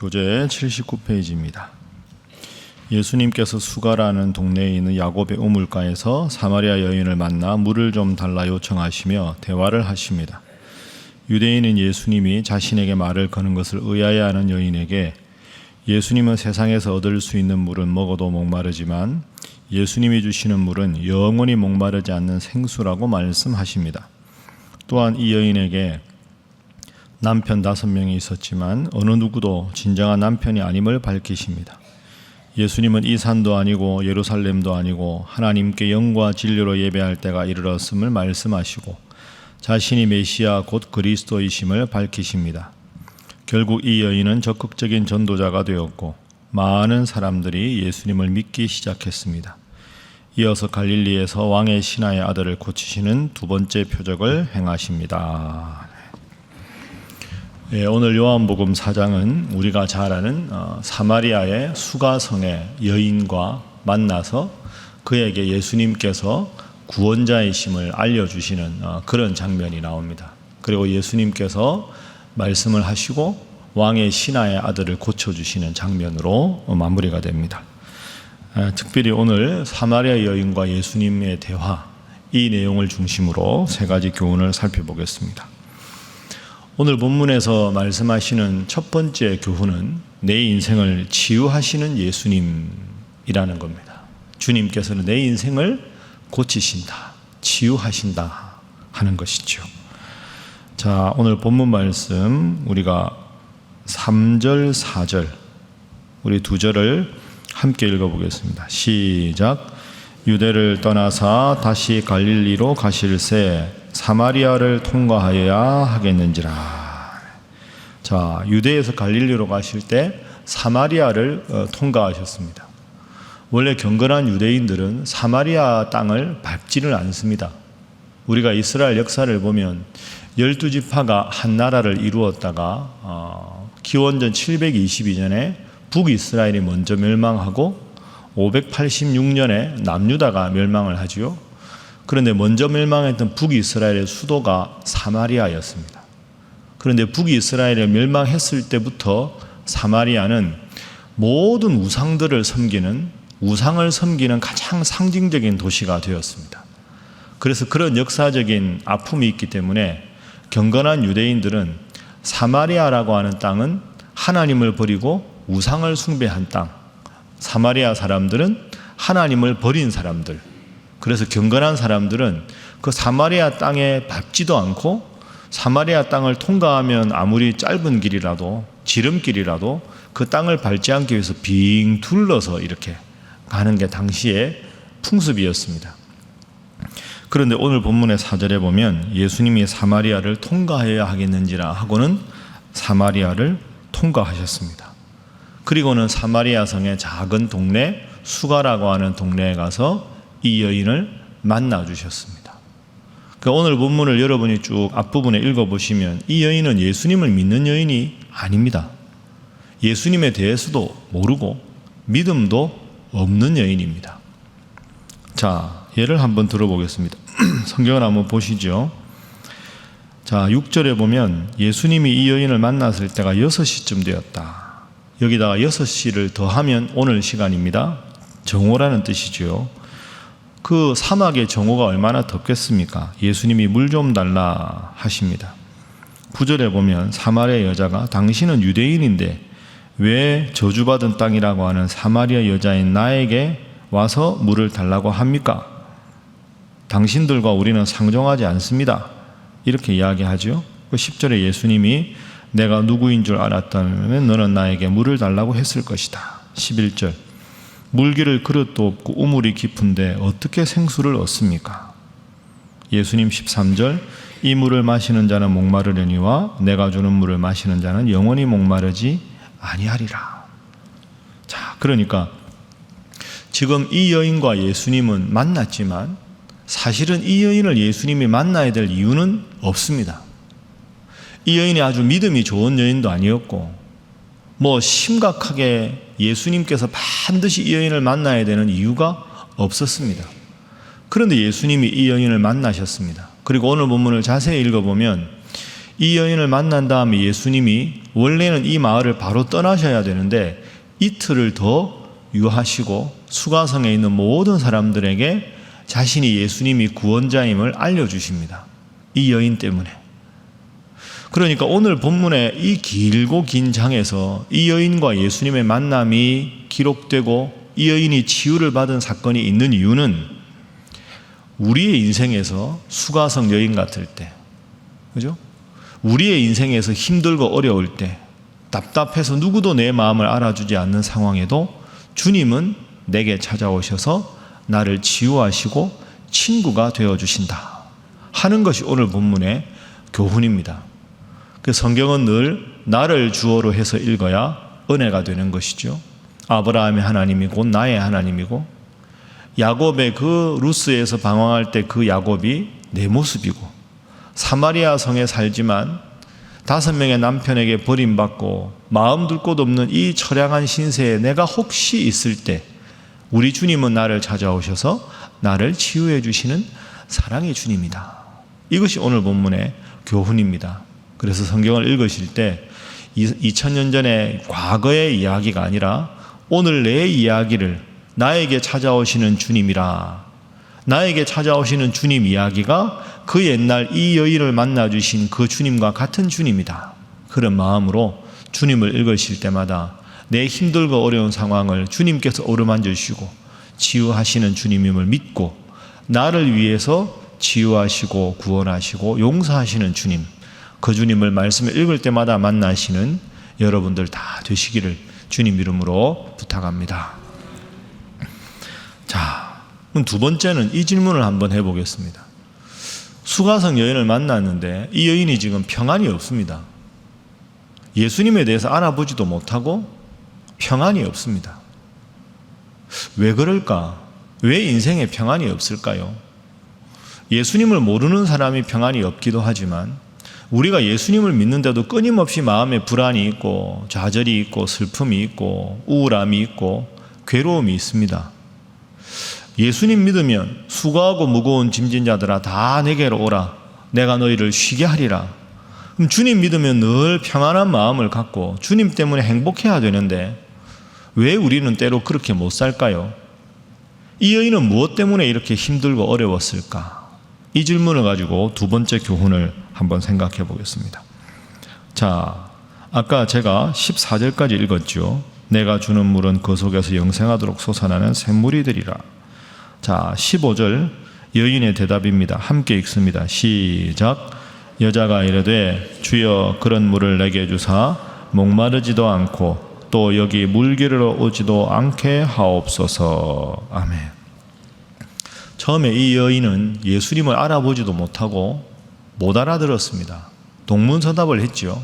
교재 79페이지입니다. 예수님께서 수가라는 동네에 있는 야곱의 우물가에서 사마리아 여인을 만나 물을 좀 달라 요청하시며 대화를 하십니다. 유대인은 예수님이 자신에게 말을 거는 것을 의아해하는 여인에게 예수님은 세상에서 얻을 수 있는 물은 먹어도 목마르지만 예수님이 주시는 물은 영원히 목마르지 않는 생수라고 말씀하십니다. 또한 이 여인에게 남편 5명이 있었지만 어느 누구도 진정한 남편이 아님을 밝히십니다. 예수님은 이 산도 아니고 예루살렘도 아니고 하나님께 영과 진리로 예배할 때가 이르렀음을 말씀하시고 자신이 메시아 곧 그리스도이심을 밝히십니다. 결국 이 여인은 적극적인 전도자가 되었고 많은 사람들이 예수님을 믿기 시작했습니다. 이어서 갈릴리에서 왕의 신하의 아들을 고치시는 두 번째 표적을 행하십니다. 오늘 요한복음 4장은 우리가 잘 아는 사마리아의 수가성의 여인과 만나서 그에게 예수님께서 구원자이심을 알려주시는 그런 장면이 나옵니다. 그리고 예수님께서 말씀을 하시고 왕의 신하의 아들을 고쳐주시는 장면으로 마무리가 됩니다. 특별히 오늘 사마리아 여인과 예수님의 대화, 이 내용을 중심으로 3가지 교훈을 살펴보겠습니다. 오늘 본문에서 말씀하시는 첫 번째 교훈은 내 인생을 치유하시는 예수님이라는 겁니다. 주님께서는 내 인생을 고치신다, 치유하신다 하는 것이죠. 자, 오늘 본문 말씀 우리가 3절, 4절 우리 2절을 함께 읽어보겠습니다. 시작. 유대를 떠나사 다시 갈릴리로 가실새 사마리아를 통과하여야 하겠는지라. 자, 유대에서 갈릴리로 가실 때 사마리아를 통과하셨습니다. 원래 경건한 유대인들은 사마리아 땅을 밟지를 않습니다. 우리가 이스라엘 역사를 보면 12지파가 한 나라를 이루었다가 기원전 722년에 북이스라엘이 먼저 멸망하고 586년에 남유다가 멸망을 하지요. 그런데 먼저 멸망했던 북이스라엘의 수도가 사마리아였습니다. 그런데 북이스라엘이 멸망했을 때부터 사마리아는 모든 우상을 섬기는 가장 상징적인 도시가 되었습니다. 그래서 그런 역사적인 아픔이 있기 때문에 경건한 유대인들은 사마리아라고 하는 땅은 하나님을 버리고 우상을 숭배한 땅, 사마리아 사람들은 하나님을 버린 사람들, 그래서 경건한 사람들은 그 사마리아 땅에 밟지도 않고 사마리아 땅을 통과하면 아무리 짧은 길이라도 지름길이라도 그 땅을 밟지 않기 위해서 빙 둘러서 이렇게 가는 게 당시의 풍습이었습니다. 그런데 오늘 본문의 4절에 보면 예수님이 사마리아를 통과해야 하겠는지라 하고는 사마리아를 통과하셨습니다. 그리고는 사마리아 성의 작은 동네 수가라고 하는 동네에 가서 이 여인을 만나 주셨습니다. 오늘 본문을 여러분이 쭉 앞부분에 읽어보시면 이 여인은 예수님을 믿는 여인이 아닙니다. 예수님에 대해서도 모르고 믿음도 없는 여인입니다. 자, 예를 한번 들어보겠습니다. 성경을 한번 보시죠. 자, 6절에 보면 예수님이 이 여인을 만났을 때가 6시쯤 되었다. 여기다가 6시를 더하면 오늘 시간입니다. 정오라는 뜻이죠. 그 사막의 정오가 얼마나 덥겠습니까? 예수님이 물 좀 달라 하십니다. 9절에 보면 사마리아 여자가 당신은 유대인인데 왜 저주받은 땅이라고 하는 사마리아 여자인 나에게 와서 물을 달라고 합니까? 당신들과 우리는 상종하지 않습니다. 이렇게 이야기하죠. 10절에 예수님이 내가 누구인 줄 알았다면 너는 나에게 물을 달라고 했을 것이다. 11절 물기를 그릇도 없고 우물이 깊은데 어떻게 생수를 얻습니까? 예수님 13절 이 물을 마시는 자는 목마르려니와 내가 주는 물을 마시는 자는 영원히 목마르지 아니하리라. 자, 그러니까 지금 이 여인과 예수님은 만났지만 사실은 이 여인을 예수님이 만나야 될 이유는 없습니다. 이 여인이 아주 믿음이 좋은 여인도 아니었고 심각하게 예수님께서 반드시 이 여인을 만나야 되는 이유가 없었습니다. 그런데 예수님이 이 여인을 만나셨습니다. 그리고 오늘 본문을 자세히 읽어보면 이 여인을 만난 다음에 예수님이 원래는 이 마을을 바로 떠나셔야 되는데 이틀을 더 유하시고 수가성에 있는 모든 사람들에게 자신이 예수님이 구원자임을 알려주십니다. 이 여인 때문에. 그러니까 오늘 본문의 이 길고 긴 장에서 이 여인과 예수님의 만남이 기록되고 이 여인이 치유를 받은 사건이 있는 이유는 우리의 인생에서 수가성 여인 같을 때, 그죠? 우리의 인생에서 힘들고 어려울 때, 답답해서 누구도 내 마음을 알아주지 않는 상황에도 주님은 내게 찾아오셔서 나를 치유하시고 친구가 되어주신다 하는 것이 오늘 본문의 교훈입니다. 그 성경은 늘 나를 주어로 해서 읽어야 은혜가 되는 것이죠. 아브라함의 하나님이 곧 나의 하나님이고, 야곱의 그 루스에서 방황할 때 그 야곱이 내 모습이고, 사마리아 성에 살지만 5명의 남편에게 버림받고 마음 둘 곳 없는 이 처량한 신세에 내가 혹시 있을 때 우리 주님은 나를 찾아오셔서 나를 치유해 주시는 사랑의 주님이다. 이것이 오늘 본문의 교훈입니다. 그래서 성경을 읽으실 때 2000년 전의 과거의 이야기가 아니라 오늘 내 이야기를 나에게 찾아오시는 주님이라, 나에게 찾아오시는 주님 이야기가 그 옛날 이 여인을 만나주신 그 주님과 같은 주님이다. 그런 마음으로 주님을 읽으실 때마다 내 힘들고 어려운 상황을 주님께서 어루만져 주시고 치유하시는 주님임을 믿고, 나를 위해서 치유하시고 구원하시고 용서하시는 주님, 그 주님을 말씀을 읽을 때마다 만나시는 여러분들 다 되시기를 주님 이름으로 부탁합니다. 자, 그럼 두 번째는 이 질문을 한번 해보겠습니다. 수가성 여인을 만났는데 이 여인이 지금 평안이 없습니다. 예수님에 대해서 알아보지도 못하고 평안이 없습니다. 왜 그럴까? 왜 인생에 평안이 없을까요? 예수님을 모르는 사람이 평안이 없기도 하지만 우리가 예수님을 믿는데도 끊임없이 마음에 불안이 있고 좌절이 있고 슬픔이 있고 우울함이 있고 괴로움이 있습니다. 예수님 믿으면 수고하고 무거운 짐진 자들아 다 내게로 오라, 내가 너희를 쉬게 하리라. 그럼 주님 믿으면 늘 평안한 마음을 갖고 주님 때문에 행복해야 되는데 왜 우리는 때로 그렇게 못 살까요? 이 여인은 무엇 때문에 이렇게 힘들고 어려웠을까? 이 질문을 가지고 두 번째 교훈을 한번 생각해 보겠습니다. 자, 아까 제가 14절까지 읽었죠. 내가 주는 물은 그 속에서 영생하도록 솟아나는 샘물이 되리라. 자, 15절 여인의 대답입니다. 함께 읽습니다. 시작. 여자가 이르되 주여 그런 물을 내게 주사 목마르지도 않고 또 여기 물기르러 오지도 않게 하옵소서. 아멘. 처음에 이 여인은 예수님을 알아보지도 못하고 못 알아들었습니다. 동문서답을 했죠.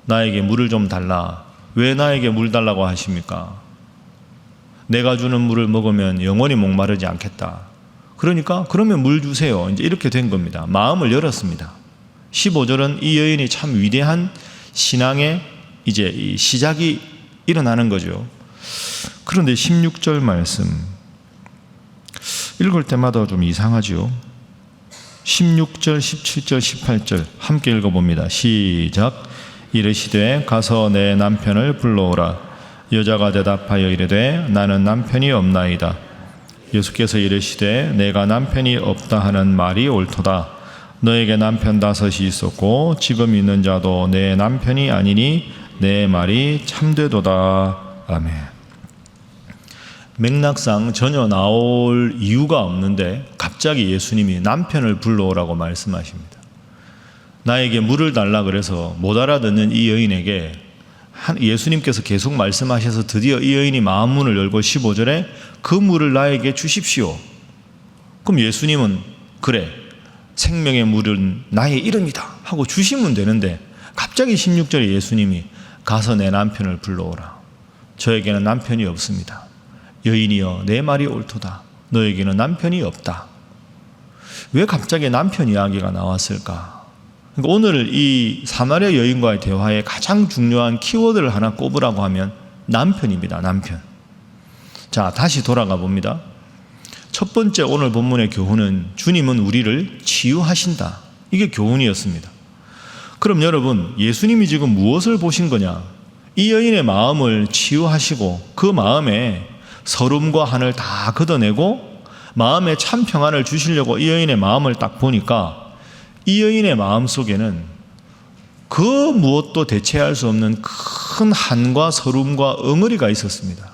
나에게 물을 좀 달라. 왜 나에게 물 달라고 하십니까? 내가 주는 물을 먹으면 영원히 목마르지 않겠다. 그러니까 그러면 물 주세요. 이제 이렇게 된 겁니다. 마음을 열었습니다. 15절은 이 여인이 참 위대한 신앙의 이제 이 시작이 일어나는 거죠. 그런데 16절 말씀 읽을 때마다 좀 이상하죠. 16절, 17절, 18절 함께 읽어봅니다. 시작. 이르시되 가서 내 남편을 불러오라. 여자가 대답하여 이르되 나는 남편이 없나이다. 예수께서 이르시되 내가 남편이 없다 하는 말이 옳도다. 너에게 남편 5이 있었고 지금 있는 자도 내 남편이 아니니 내 말이 참되도다. 아멘. 맥락상 전혀 나올 이유가 없는데 갑자기 예수님이 남편을 불러오라고 말씀하십니다. 나에게 물을 달라 그래서 못 알아듣는 이 여인에게 예수님께서 계속 말씀하셔서 드디어 이 여인이 마음 문을 열고 15절에 그 물을 나에게 주십시오. 그럼 예수님은 그래, 생명의 물은 나의 이름이다 하고 주시면 되는데 갑자기 16절에 예수님이 가서 내 남편을 불러오라. 저에게는 남편이 없습니다. 여인이여 내 말이 옳도다. 너에게는 남편이 없다. 왜 갑자기 남편 이야기가 나왔을까? 그러니까 오늘 이 사마리아 여인과의 대화의 가장 중요한 키워드를 하나 꼽으라고 하면 남편입니다. 남편. 자, 다시 돌아가 봅니다. 첫 번째 오늘 본문의 교훈은 주님은 우리를 치유하신다. 이게 교훈이었습니다. 그럼 여러분, 예수님이 지금 무엇을 보신 거냐? 이 여인의 마음을 치유하시고 그 마음에 서름과 한을 다 걷어내고 마음에 참 평안을 주시려고 이 여인의 마음을 딱 보니까 이 여인의 마음 속에는 그 무엇도 대체할 수 없는 큰 한과 서름과 응어리가 있었습니다.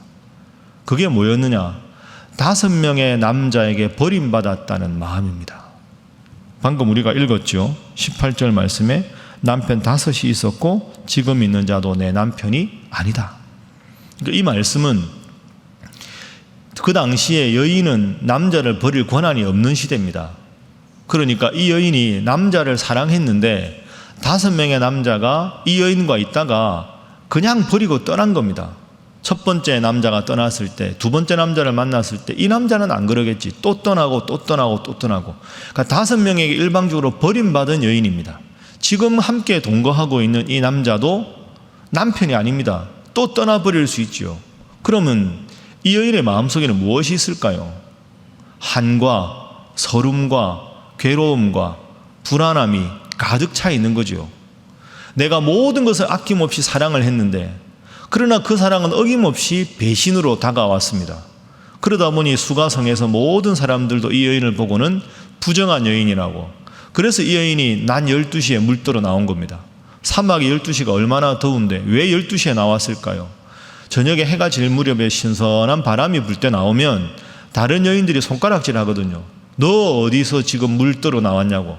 그게 뭐였느냐? 5명의 남자에게 버림받았다는 마음입니다. 방금 우리가 읽었죠. 18절 말씀에 남편 5이 있었고 지금 있는 자도 내 남편이 아니다. 그러니까 이 말씀은 그 당시에 여인은 남자를 버릴 권한이 없는 시대입니다. 그러니까 이 여인이 남자를 사랑했는데 5명의 남자가 이 여인과 있다가 그냥 버리고 떠난 겁니다. 첫 번째 남자가 떠났을 때, 두 번째 남자를 만났을 때 이 남자는 안 그러겠지. 또 떠나고 또 떠나고 또 떠나고. 그러니까 5명에게 일방적으로 버림받은 여인입니다. 지금 함께 동거하고 있는 이 남자도 남편이 아닙니다. 또 떠나버릴 수 있죠. 그러면 이 여인의 마음속에는 무엇이 있을까요? 한과 서름과 괴로움과 불안함이 가득 차 있는 거죠. 내가 모든 것을 아낌없이 사랑을 했는데 그러나 그 사랑은 어김없이 배신으로 다가왔습니다. 그러다 보니 수가성에서 모든 사람들도 이 여인을 보고는 부정한 여인이라고. 그래서 이 여인이 낮 12시에 물들어 나온 겁니다. 사막이 12시가 얼마나 더운데 왜 12시에 나왔을까요? 저녁에 해가 질 무렵에 신선한 바람이 불 때 나오면 다른 여인들이 손가락질 하거든요. 너 어디서 지금 물들어 나왔냐고.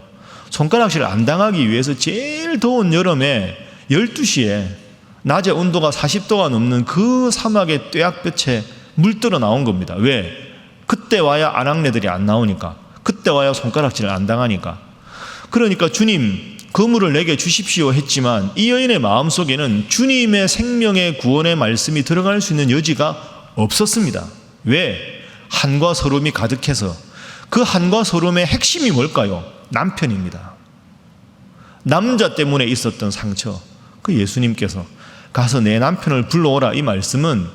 손가락질 안 당하기 위해서 제일 더운 여름에 12시에 낮에 온도가 40도가 넘는 그 사막의 뙤약볕에 물들어 나온 겁니다. 왜? 그때 와야 아낙네들이 안 나오니까. 그때 와야 손가락질을 안 당하니까. 그러니까 주님 그 물을 내게 주십시오 했지만 이 여인의 마음속에는 주님의 생명의 구원의 말씀이 들어갈 수 있는 여지가 없었습니다. 왜? 한과 서름이 가득해서. 그 한과 서름의 핵심이 뭘까요? 남편입니다. 남자 때문에 있었던 상처. 그 예수님께서 가서 내 남편을 불러오라 이 말씀은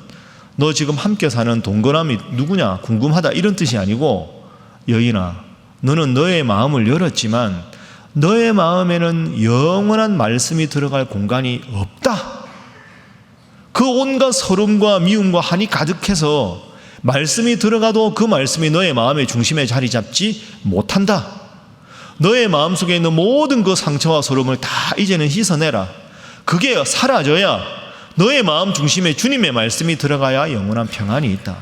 너 지금 함께 사는 동거남이 누구냐 궁금하다 이런 뜻이 아니고 여인아 너는 너의 마음을 열었지만 너의 마음에는 영원한 말씀이 들어갈 공간이 없다. 그 온갖 서름과 미움과 한이 가득해서 말씀이 들어가도 그 말씀이 너의 마음의 중심에 자리 잡지 못한다. 너의 마음속에 있는 모든 그 상처와 서름을 다 이제는 씻어내라. 그게 사라져야 너의 마음 중심에 주님의 말씀이 들어가야 영원한 평안이 있다.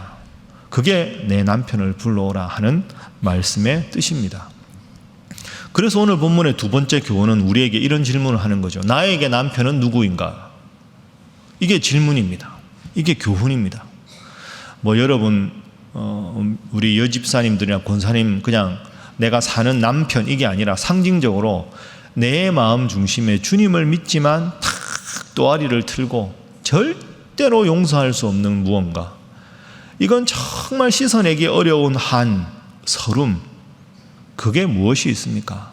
그게 내 남편을 불러오라 하는 말씀의 뜻입니다. 그래서 오늘 본문의 두 번째 교훈은 우리에게 이런 질문을 하는 거죠. 나에게 남편은 누구인가? 이게 질문입니다. 이게 교훈입니다. 뭐 여러분 우리 여집사님들이나 권사님 그냥 내가 사는 남편 이게 아니라 상징적으로 내 마음 중심에 주님을 믿지만 탁 또아리를 틀고 절대로 용서할 수 없는 무언가. 이건 정말 씻어내기 어려운 한, 서름. 그게 무엇이 있습니까?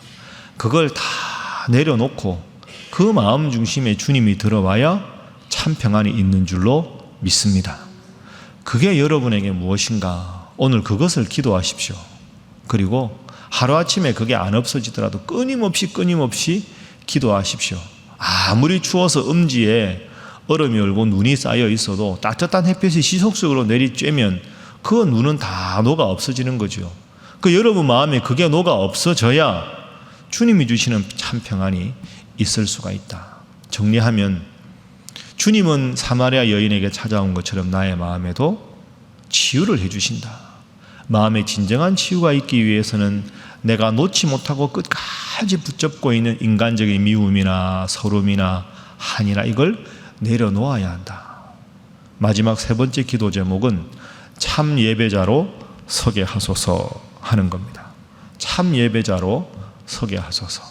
그걸 다 내려놓고 그 마음 중심에 주님이 들어와야 참 평안이 있는 줄로 믿습니다. 그게 여러분에게 무엇인가? 오늘 그것을 기도하십시오. 그리고 하루아침에 그게 안 없어지더라도 끊임없이 기도하십시오. 아무리 추워서 음지에 얼음이 얼고 눈이 쌓여 있어도 따뜻한 햇볕이 시속적으로 내리쬐면 그 눈은 다 녹아 없어지는 거죠. 그 여러분 마음에 그게 녹아 없어져야 주님이 주시는 참 평안이 있을 수가 있다. 정리하면 주님은 사마리아 여인에게 찾아온 것처럼 나의 마음에도 치유를 해주신다. 마음에 진정한 치유가 있기 위해서는 내가 놓지 못하고 끝까지 붙잡고 있는 인간적인 미움이나 서름이나 한이나 이걸 내려놓아야 한다. 마지막 세 번째 기도 제목은 참 예배자로 서게 하소서 하는 겁니다. 참 예배자로 서게 하소서.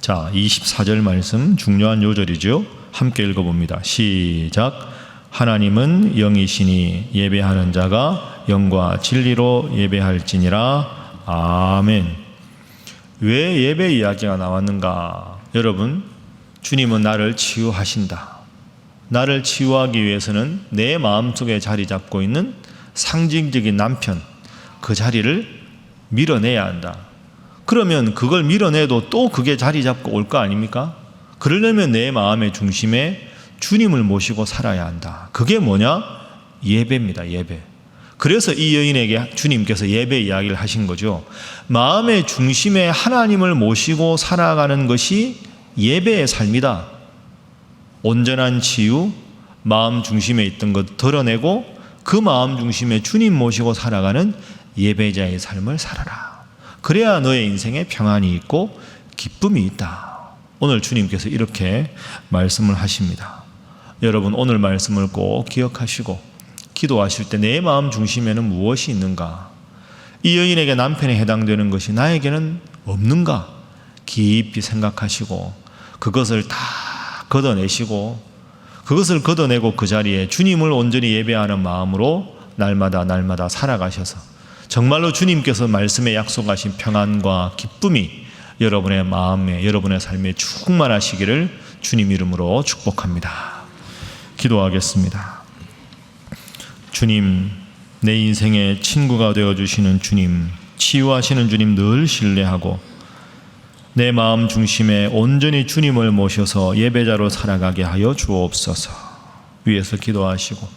자, 24절 말씀 중요한 요절이죠. 함께 읽어봅니다. 시작. 하나님은 영이시니 예배하는 자가 영과 진리로 예배할지니라. 아멘. 왜 예배 이야기가 나왔는가? 여러분, 주님은 나를 치유하신다. 나를 치유하기 위해서는 내 마음속에 자리 잡고 있는 상징적인 남편, 그 자리를 밀어내야 한다. 그러면 그걸 밀어내도 또 그게 자리 잡고 올 거 아닙니까? 그러려면 내 마음의 중심에 주님을 모시고 살아야 한다. 그게 뭐냐? 예배입니다. 예배. 그래서 이 여인에게 주님께서 예배 이야기를 하신 거죠. 마음의 중심에 하나님을 모시고 살아가는 것이 예배의 삶이다. 온전한 치유, 마음 중심에 있던 것 드러내고 그 마음 중심에 주님 모시고 살아가는 예배자의 삶을 살아라. 그래야 너의 인생에 평안이 있고 기쁨이 있다. 오늘 주님께서 이렇게 말씀을 하십니다. 여러분 오늘 말씀을 꼭 기억하시고 기도하실 때 내 마음 중심에는 무엇이 있는가? 이 여인에게 남편에 해당되는 것이 나에게는 없는가? 깊이 생각하시고 그것을 다 걷어내시고 그것을 걷어내고 그 자리에 주님을 온전히 예배하는 마음으로 날마다 살아가셔서 정말로 주님께서 말씀에 약속하신 평안과 기쁨이 여러분의 마음에 여러분의 삶에 충만하시기를 주님 이름으로 축복합니다. 기도하겠습니다. 주님, 내 인생의 친구가 되어주시는 주님, 치유하시는 주님 늘 신뢰하고 내 마음 중심에 온전히 주님을 모셔서 예배자로 살아가게 하여 주옵소서. 위에서 기도하시고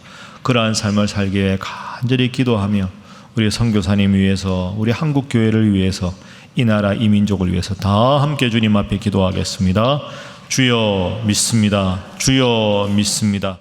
그러한 삶을 살기 위해 간절히 기도하며 우리 선교사님 위해서 우리 한국교회를 위해서 이 나라 이 민족을 위해서 다 함께 주님 앞에 기도하겠습니다. 주여 믿습니다. 주여 믿습니다.